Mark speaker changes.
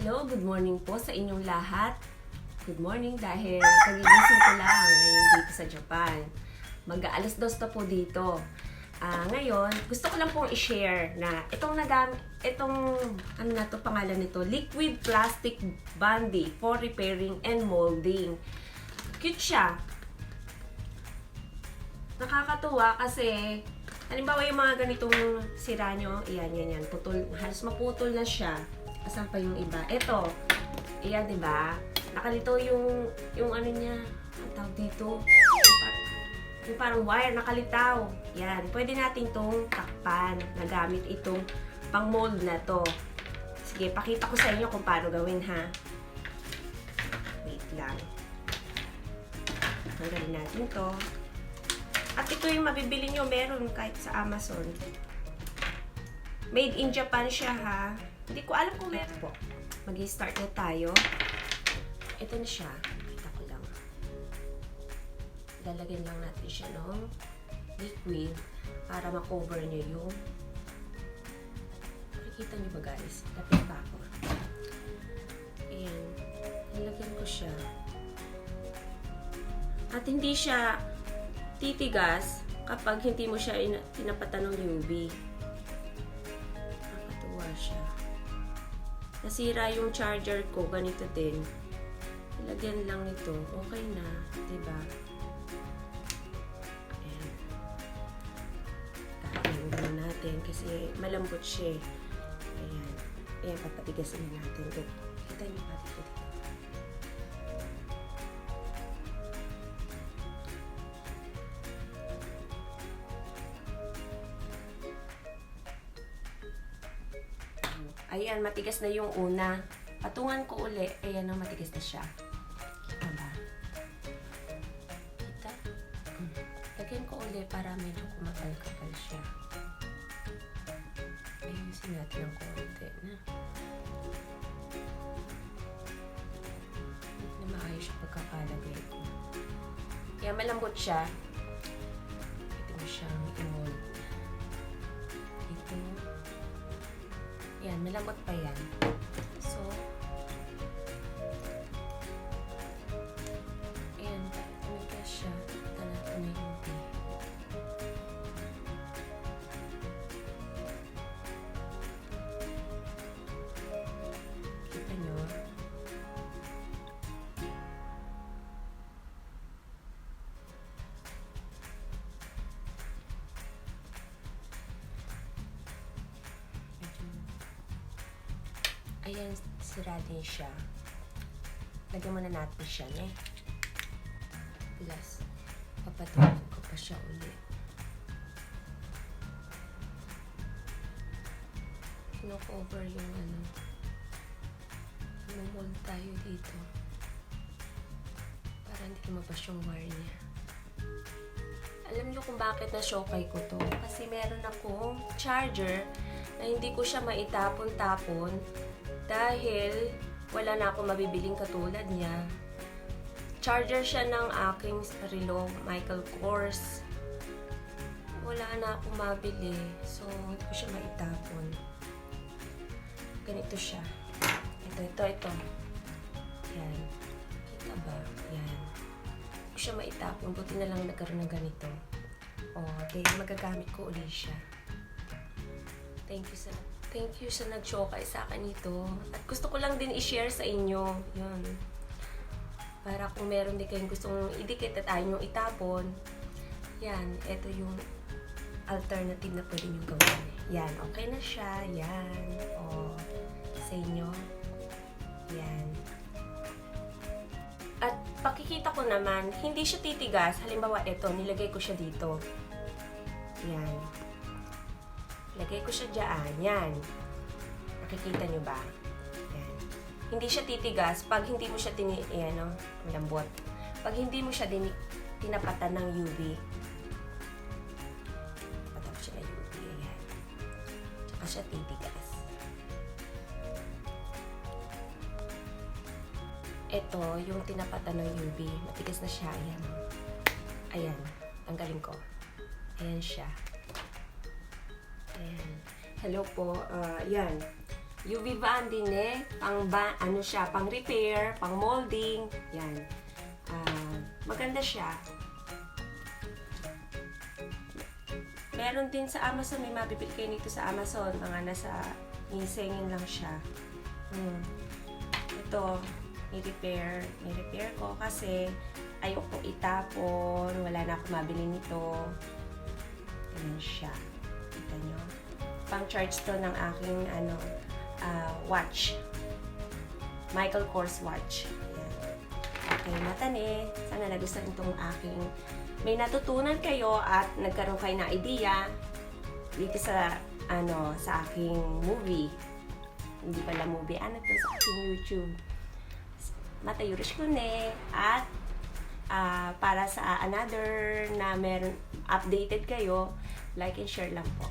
Speaker 1: Hello, good morning po sa inyong lahat. Good morning dahil kagigising ko lang ngayon dito sa Japan. Mag-aalas 2 na po dito. Ngayon, gusto ko lang pong i-share na itong pangalan nito, liquid plastic bandy for repairing and molding. Cute siya. Nakakatuwa kasi halimbawa yung mga ganitong sira nyo, yan, putol, halos maputol na siya. Asan pa yung iba? Ito, ayan, diba? Nakalito yung ano niya, ang tawag dito, yung parang wire, nakalitaw. Yan, pwede natin itong takpan na gamit itong pang mold na to. Sige, pakita ko sa inyo kung paano gawin, ha? Wait lang. Tanggalin natin to. At ito yung mabibili nyo, meron kahit sa Amazon. Made in Japan siya, ha? Hindi ko alam kung meron po. Mag-i-start na tayo. Ito na siya. Kita ko lang. Lalagyan lang natin siya ng liquid para ma-cover nyo yung... Nakikita nyo ba, guys? Lapit pa ako. Ayan. Lalagyan ko siya. At hindi siya titigas kapag hindi mo siya tinapatan ng UV. Nakakatuwa siya. Nasira yung charger ko, ganito din. Ilagyan lang nito. Okay na, diba? Ayan. Kakain natin kasi malambot siya. Ayan. Ayan, papatigasin na natin. Kita niyo ba dito? Ayan, matigas na yung una. Patungan ko uli. Ayan, matigas na siya. Kita ba? Kita? Lagyan ko uli para medyo kumakal-kakal siya. Ayusin natin ng konti na. Hindi na maayos siya pagkakalagay ko. Kaya malambot siya. Ito mo siyang i-mold. Ito. Yan, malambot pa yan. So, ayan, tumigas siya. Ito na yung tea. Kita nyo? Ayan, sira din siya. Lagyan muna natin siya, ne? Plus, papatulog ko pa siya ulit. Kino-cover yung ano. Mold tayo dito. Para hindi lumabas yung wire niya. Alam niyo kung bakit na-shokay ko to? Kasi meron akong charger na hindi ko siya maitapon-tapon dahil wala na akong mabibiling katulad niya. Charger siya ng aking relo, Michael Kors. Wala na akong mabili. So, hindi ko siya maitapon. Ganito siya. Ito. Yan. Kita ba? Yan. Hindi ko siya maitapon. Buti na lang nagkaroon ng ganito. Okay, magagamit ko ulit siya. Thank you sa nag-showcase sa akin ito. At gusto ko lang din i-share sa inyo. Yun. Para kung meron din kayong gustong idikit at ayaw nyo itapon, yan. Ito yung alternative na pwede nyo gawin. Yan. Okay na siya. Yan. Sa inyo. Yan. At pakikita ko naman, hindi siya titigas. Halimbawa, ito. Nilagay ko siya dito. Yan. Lagay ko siya dyan. Yan. Nakikita nyo ba? Yan. Hindi siya titigas pag hindi mo siya malambot. Pag hindi mo siya tinapatan ng UV. Patap siya ng UV. Yan. Tsaka siya titigas. Ito, yung tinapatan ng UV. Matigas na siya. Ayan. Ayan. Tanggalin ko. Ayan siya. Ayan. Hello po. Yan. UV Van din ano siya, pang repair, pang molding, yan. Maganda siya. Meron din sa Amazon, may mabibili kayo nito sa Amazon, mga nasa isengin lang siya. Ito, may repair ko kasi ayoko itapon, wala na ako mabili nito. Ayan siya. Kita nyo? Pang charge to ng aking watch. Michael Kors watch. Ayan. Okay, matane. Sana nagustuhan itong aking may natutunan kayo at nagkaroon kayo ng idea dito sa sa aking movie. Hindi pala movie, sa aking YouTube. Matayurish ko at para sa another na meron updated kayo, like and share lang po.